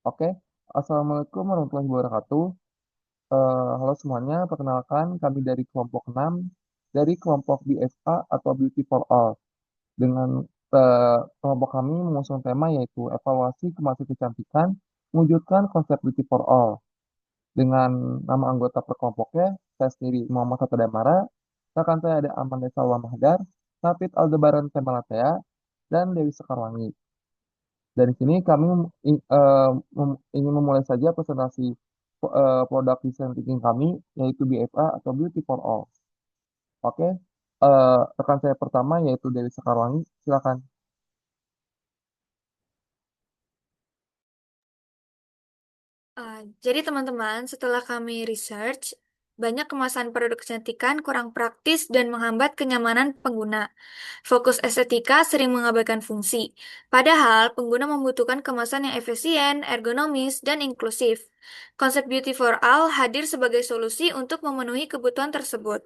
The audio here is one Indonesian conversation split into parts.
Oke, Assalamualaikum warahmatullahi wabarakatuh. Halo semuanya, perkenalkan kami dari kelompok 6, dari kelompok BFA atau Beauty for All. Dengan kelompok kami mengusung tema yaitu evaluasi kemasan kecantikan, mewujudkan konsep Beauty for All. Dengan nama anggota per kelompoknya, saya sendiri Muhammad Sato Damara, rekan saya ada Amanda Salwa Mahdar, Safit Aldebaran Temalatea, dan Dewi Sekarwangi. Dari sini kami ingin memulai saja presentasi produk desain thinking kami, yaitu BFA atau Beauty for All. Oke, rekan saya pertama yaitu Dewi Sekarwangi, silakan. Jadi teman-teman, setelah kami research, banyak kemasan produk kecantikan kurang praktis dan menghambat kenyamanan pengguna. Fokus estetika sering mengabaikan fungsi, padahal pengguna membutuhkan kemasan yang efisien, ergonomis, dan inklusif. Konsep Beauty for All hadir sebagai solusi untuk memenuhi kebutuhan tersebut.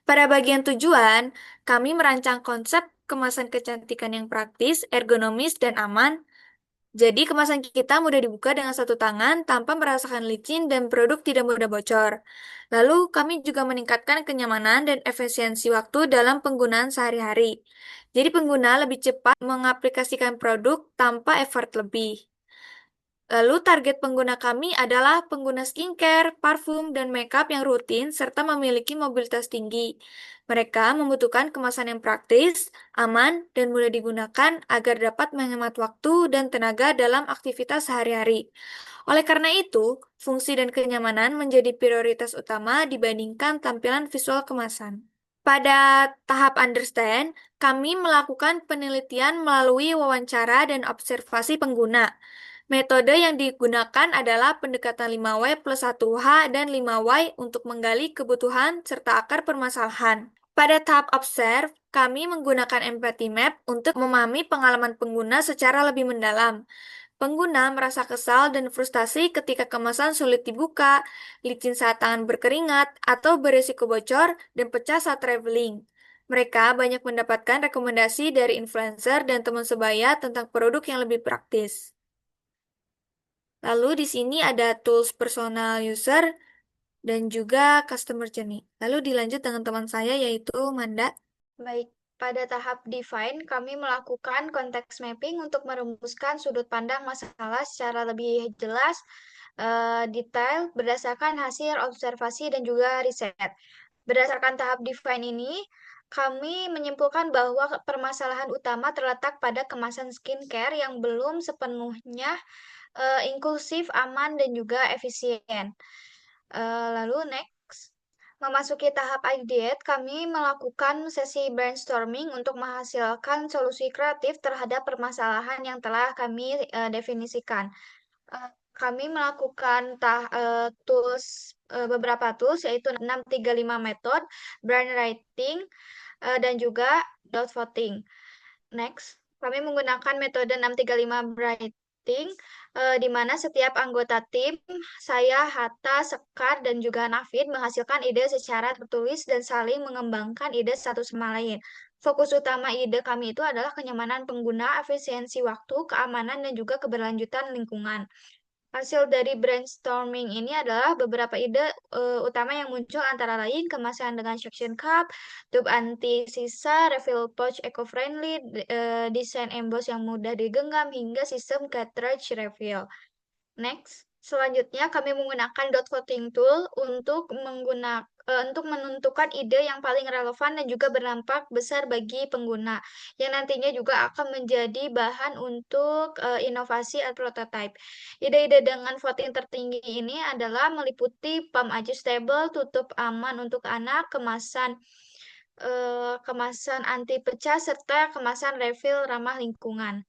Pada bagian tujuan, kami merancang konsep kemasan kecantikan yang praktis, ergonomis, dan aman. Jadi kemasan kita mudah dibuka dengan satu tangan tanpa merasakan licin dan produk tidak mudah bocor. Lalu kami juga meningkatkan kenyamanan dan efisiensi waktu dalam penggunaan sehari-hari. Jadi pengguna lebih cepat mengaplikasikan produk tanpa effort lebih. Lalu target pengguna kami adalah pengguna skincare, parfum, dan makeup yang rutin serta memiliki mobilitas tinggi. Mereka membutuhkan kemasan yang praktis, aman, dan mudah digunakan agar dapat menghemat waktu dan tenaga dalam aktivitas sehari-hari. Oleh karena itu, fungsi dan kenyamanan menjadi prioritas utama dibandingkan tampilan visual kemasan. Pada tahap understand, kami melakukan penelitian melalui wawancara dan observasi pengguna. Metode yang digunakan adalah pendekatan 5W plus 1H dan 5Y untuk menggali kebutuhan serta akar permasalahan. Pada tahap observe, kami menggunakan empathy map untuk memahami pengalaman pengguna secara lebih mendalam. Pengguna merasa kesal dan frustasi ketika kemasan sulit dibuka, licin saat tangan berkeringat, atau beresiko bocor dan pecah saat traveling. Mereka banyak mendapatkan rekomendasi dari influencer dan teman sebaya tentang produk yang lebih praktis. Lalu di sini ada tools personal user dan juga customer journey. Lalu dilanjut dengan teman saya yaitu Manda. Baik, pada tahap define, kami melakukan konteks mapping untuk merumuskan sudut pandang masalah secara lebih jelas, detail, berdasarkan hasil observasi dan juga riset. Berdasarkan tahap define ini, kami menyimpulkan bahwa permasalahan utama terletak pada kemasan skincare yang belum sepenuhnya inklusif, aman, dan juga efisien. Lalu next, memasuki tahap ideate, kami melakukan sesi brainstorming untuk menghasilkan solusi kreatif terhadap permasalahan yang telah kami definisikan. Kami melakukan beberapa tools yaitu 635 method, brainwriting, dan juga dot voting. Next, kami menggunakan metode 635 Writing, di mana setiap anggota tim, saya, Hatta, Sekar, dan juga Nafid menghasilkan ide secara tertulis dan saling mengembangkan ide satu sama lain. Fokus utama ide kami itu adalah kenyamanan pengguna, efisiensi waktu, keamanan, dan juga keberlanjutan lingkungan. Hasil dari brainstorming ini adalah beberapa ide utama yang muncul antara lain kemasan dengan suction cup, tube anti sisa, refill pouch eco-friendly, desain emboss yang mudah digenggam, hingga sistem cartridge refill. Next, selanjutnya kami menggunakan dot voting tool untuk menentukan ide yang paling relevan dan juga berdampak besar bagi pengguna, yang nantinya juga akan menjadi bahan untuk inovasi atau prototype. Ide-ide dengan voting tertinggi ini adalah meliputi pump adjustable, tutup aman untuk anak, kemasan anti pecah, serta kemasan refill ramah lingkungan.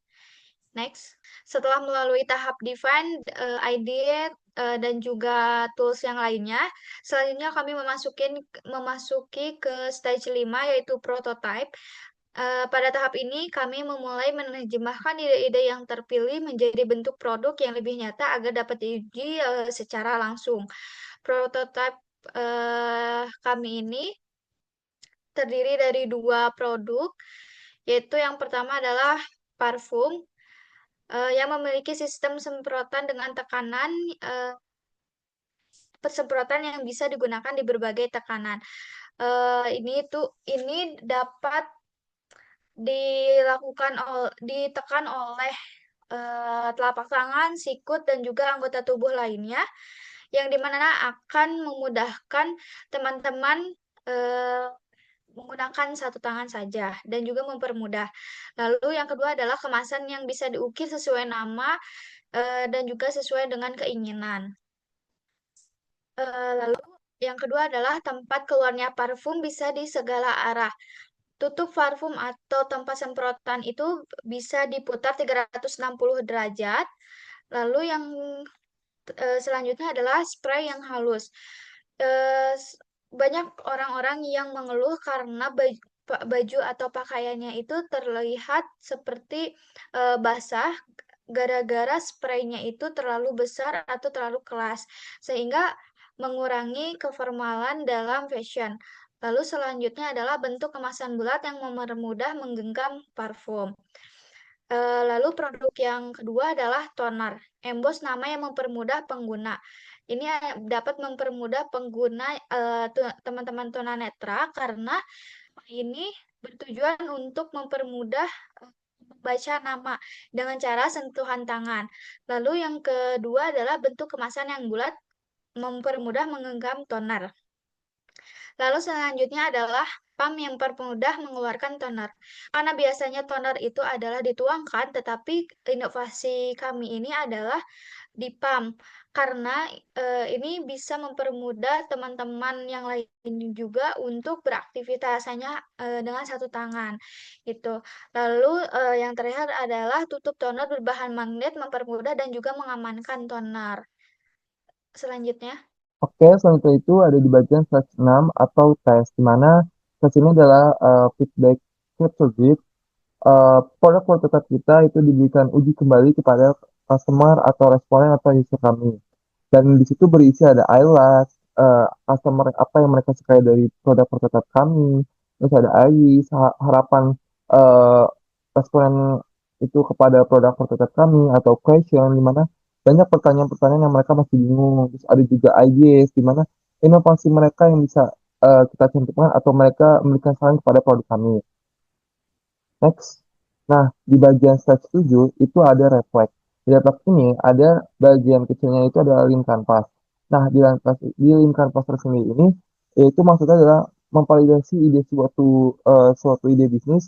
Next, setelah melalui tahap define, ID, dan juga tools yang lainnya, selanjutnya kami memasuki ke stage 5 yaitu prototype. Pada tahap ini kami memulai menerjemahkan ide-ide yang terpilih menjadi bentuk produk yang lebih nyata agar dapat diuji secara langsung. Prototype kami ini terdiri dari dua produk, yaitu yang pertama adalah parfum. yang memiliki sistem semprotan dengan tekanan semprotan yang bisa digunakan di berbagai tekanan. Ini dapat ditekan oleh telapak tangan, sikut, dan juga anggota tubuh lainnya, yang dimana akan memudahkan teman-teman eh, menggunakan satu tangan saja dan juga mempermudah. Lalu yang kedua adalah kemasan yang bisa diukir sesuai nama dan juga sesuai dengan keinginan. Lalu yang kedua adalah tempat keluarnya parfum bisa di segala arah. Tutup parfum atau tempat semprotan itu bisa diputar 360 derajat. Lalu yang selanjutnya adalah spray yang halus. Eh, s- Banyak orang-orang yang mengeluh karena baju atau pakaiannya itu terlihat seperti basah gara-gara spraynya itu terlalu besar atau terlalu keras, sehingga mengurangi keformalan dalam fashion. Lalu selanjutnya adalah bentuk kemasan bulat yang mempermudah menggenggam parfum. Lalu produk yang kedua adalah toner. Emboss nama yang mempermudah pengguna. Ini dapat mempermudah pengguna teman-teman tunanetra karena ini bertujuan untuk mempermudah membaca nama dengan cara sentuhan tangan. Lalu yang kedua adalah bentuk kemasan yang bulat mempermudah menggenggam toner. Lalu selanjutnya adalah pump yang mempermudah mengeluarkan toner. Karena biasanya toner itu adalah dituangkan, tetapi inovasi kami ini adalah di pump. Karena ini bisa mempermudah teman-teman yang lain juga untuk beraktivitas hanya dengan satu tangan. Gitu. Lalu yang terakhir adalah tutup toner berbahan magnet mempermudah dan juga mengamankan toner. Selanjutnya. Oke, selanjutnya itu ada di bagian slide 6 atau tes, di mana tes ini adalah feedback capture sheet. Produk prototipe kita itu diberikan uji kembali kepada customer atau responden atau user kami. Dan di situ berisi ada highlight, customer apa yang mereka sukai dari produk prototipe kami, terus ada AI, harapan eh, responden itu kepada produk prototipe kami atau question, di mana banyak pertanyaan-pertanyaan yang mereka masih bingung. Terus ada juga ideas, di mana inovasi mereka yang bisa kita cantumkan atau mereka memberikan saran kepada produk kami. Next. Nah, di bagian slide 7 itu ada reflect. Di reflect ini ada bagian kecilnya itu adalah link canvas. Nah, di link canvas tersendiri ini itu maksudnya adalah memvalidasi ide suatu ide bisnis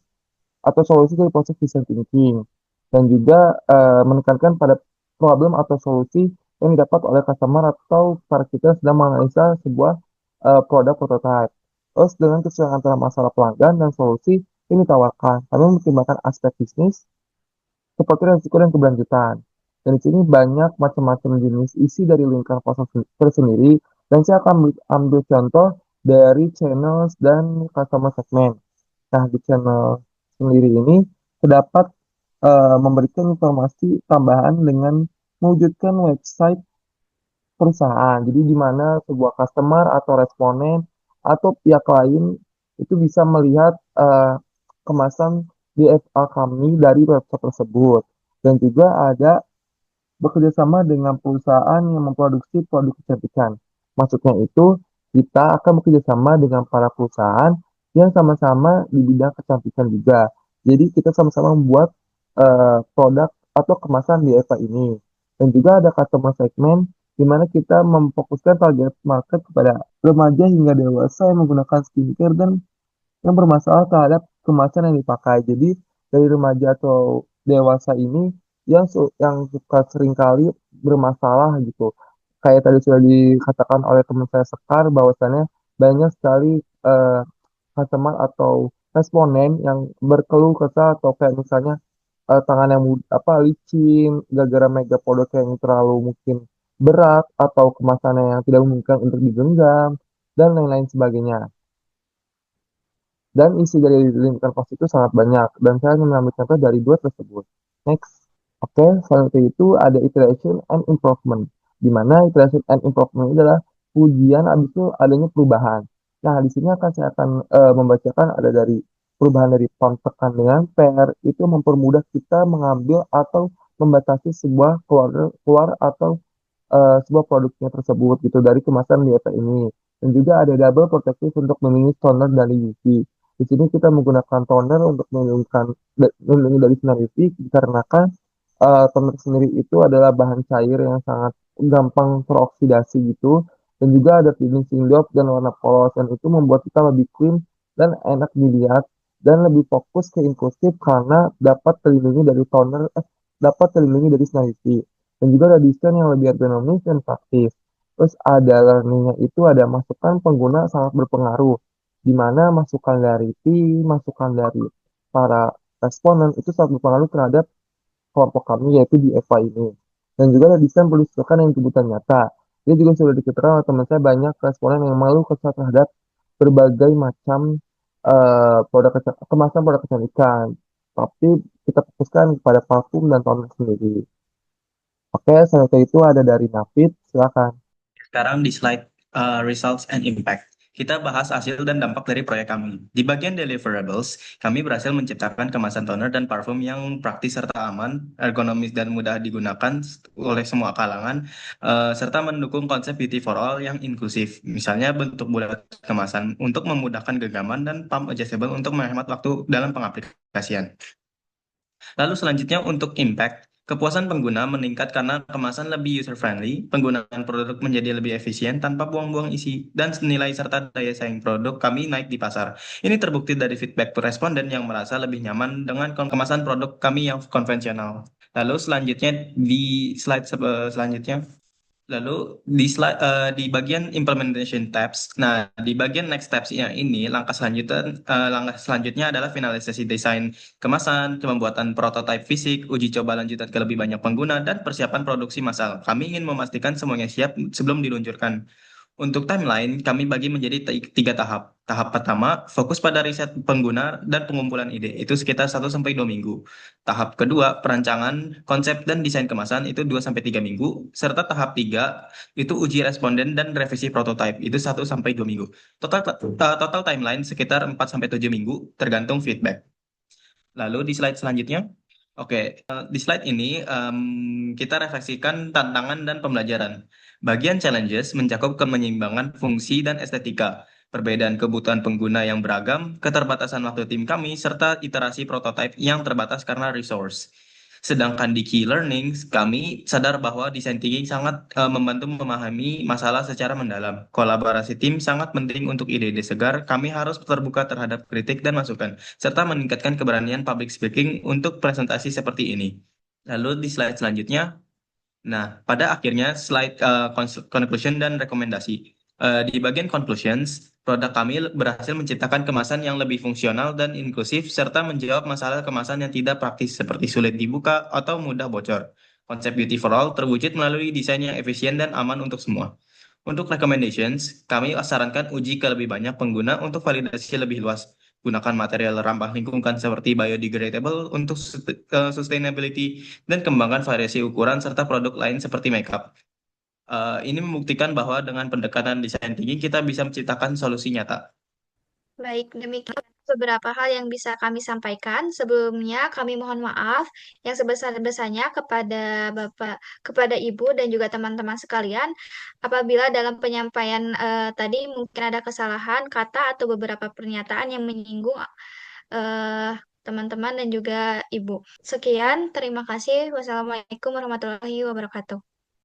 atau solusi dari proses design thinking dan juga menekankan pada problem atau solusi yang didapat oleh customer atau para kita yang sedang menganalisa sebuah produk prototype. Terus dengan kesesuaian antara masalah pelanggan dan solusi yang ditawarkan, kami mempertimbangkan aspek bisnis seperti resiko dan keberlanjutan. Dan di sini banyak macam-macam jenis isi dari lingkar pasar tersendiri, dan saya akan ambil contoh dari channels dan customer segment. Nah, di channel sendiri ini terdapat memberikan informasi tambahan dengan mewujudkan website perusahaan. Jadi di mana sebuah customer atau responden atau pihak lain itu bisa melihat kemasan BFA kami dari website tersebut. Dan juga ada bekerja sama dengan perusahaan yang memproduksi produk kecantikan. Maksudnya itu, kita akan bekerja sama dengan para perusahaan yang sama-sama di bidang kecantikan juga. Jadi kita sama-sama membuat produk atau kemasan di EVA ini. Dan juga ada customer segment di mana kita memfokuskan target market kepada remaja hingga dewasa yang menggunakan skincare dan yang bermasalah terhadap kemasan yang dipakai. Jadi dari remaja atau dewasa ini yang suka seringkali bermasalah gitu. Kayak tadi sudah dikatakan oleh teman saya Sekar bahwasannya banyak sekali eh, customer atau responden yang berkeluh kesah atau kayak misalnya tangan yang licin gara-gara mega produk yang terlalu mungkin berat atau kemasannya yang tidak memungkinkan untuk digenggam dan lain-lain sebagainya. Dan isi dari link canvas itu sangat banyak, dan saya hanya mengambil contoh dari dua tersebut. Next. Oke, selanjutnya itu ada iteration and improvement, di mana iteration and improvement itu adalah ujian habis itu adanya perubahan. Nah, di sini saya akan membacakan ada dari perubahan dari pound tekan dengan pair itu mempermudah kita mengambil atau membatasi sebuah keluar atau sebuah produknya tersebut gitu dari kemasan BFA ini. Dan juga ada double protective untuk melindungi toner dari UV. Di sini kita menggunakan toner untuk melindungi dari sinar UV dikarenakan toner sendiri itu adalah bahan cair yang sangat gampang teroksidasi gitu. Dan juga ada finishing doff dan warna polos dan itu membuat kita lebih clean dan enak dilihat dan lebih fokus ke inklusif karena dapat terlindungi dari sinar UV dan juga ada desain yang lebih ergonomis dan praktis. Terus ada learningnya itu ada masukan pengguna sangat berpengaruh, di mana masukan dari tim, masukan dari para responden itu sangat berpengaruh terhadap kelompok kami yaitu di EVA ini. Dan juga ada desain perlu disesuaikan dengan kebutuhan nyata. Dia juga sudah diketahui oleh teman saya banyak responden yang malu kesal terhadap berbagai macam kemasan produk kecantikan. Tapi kita fokuskan kepada parfum dan toner sendiri. Oke, selanjutnya itu ada dari Navid, silakan. Sekarang di slide results and impact. Kita bahas hasil dan dampak dari proyek kami. Di bagian deliverables, kami berhasil menciptakan kemasan toner dan parfum yang praktis serta aman, ergonomis dan mudah digunakan oleh semua kalangan, serta mendukung konsep beauty for all yang inklusif. Misalnya bentuk bulat kemasan untuk memudahkan genggaman dan pump adjustable untuk menghemat waktu dalam pengaplikasian. Lalu selanjutnya untuk impact, kepuasan pengguna meningkat karena kemasan lebih user-friendly, penggunaan produk menjadi lebih efisien tanpa buang-buang isi, dan nilai serta daya saing produk kami naik di pasar. Ini terbukti dari feedback responden yang merasa lebih nyaman dengan kemasan produk kami yang konvensional. Lalu selanjutnya di slide selanjutnya. Lalu di bagian implementation tabs, nah di bagian next steps-nya ini langkah selanjutnya adalah finalisasi desain kemasan, pembuatan prototipe fisik, uji coba lanjutan ke lebih banyak pengguna, dan persiapan produksi massal. Kami ingin memastikan semuanya siap sebelum diluncurkan. Untuk timeline, kami bagi menjadi tiga tahap. Tahap pertama, fokus pada riset pengguna dan pengumpulan ide, itu sekitar 1 sampai 2 minggu. Tahap kedua, perancangan, konsep, dan desain kemasan, itu 2 sampai 3 minggu. Serta tahap tiga, itu uji responden dan revisi prototipe, itu 1 sampai 2 minggu. Total timeline sekitar 4 sampai 7 minggu, tergantung feedback. Lalu di slide selanjutnya. Oke, di slide ini kita refleksikan tantangan dan pembelajaran. Bagian challenges mencakup kemenyeimbangan fungsi dan estetika, perbedaan kebutuhan pengguna yang beragam, keterbatasan waktu tim kami, serta iterasi prototipe yang terbatas karena resource. Sedangkan di key learnings, kami sadar bahwa design thinking sangat membantu memahami masalah secara mendalam. Kolaborasi tim sangat penting untuk ide-ide segar. Kami harus terbuka terhadap kritik dan masukan serta meningkatkan keberanian public speaking untuk presentasi seperti ini. Lalu di slide selanjutnya, nah pada akhirnya slide conclusion dan rekomendasi. Di bagian conclusions, produk kami berhasil menciptakan kemasan yang lebih fungsional dan inklusif serta menjawab masalah kemasan yang tidak praktis seperti sulit dibuka atau mudah bocor. Konsep Beauty for All terwujud melalui desain yang efisien dan aman untuk semua. Untuk recommendations, kami sarankan uji ke lebih banyak pengguna untuk validasi lebih luas. Gunakan material ramah lingkungan seperti biodegradable untuk sustainability dan kembangkan variasi ukuran serta produk lain seperti makeup. Ini membuktikan bahwa dengan pendekatan desain thinking kita bisa menciptakan solusi nyata. Baik, demikian beberapa hal yang bisa kami sampaikan. Sebelumnya, kami mohon maaf yang sebesar-besarnya kepada Ibu dan juga teman-teman sekalian, apabila dalam penyampaian tadi mungkin ada kesalahan kata atau beberapa pernyataan yang menyinggung eh, teman-teman dan juga Ibu. Sekian, terima kasih. Wassalamualaikum warahmatullahi wabarakatuh.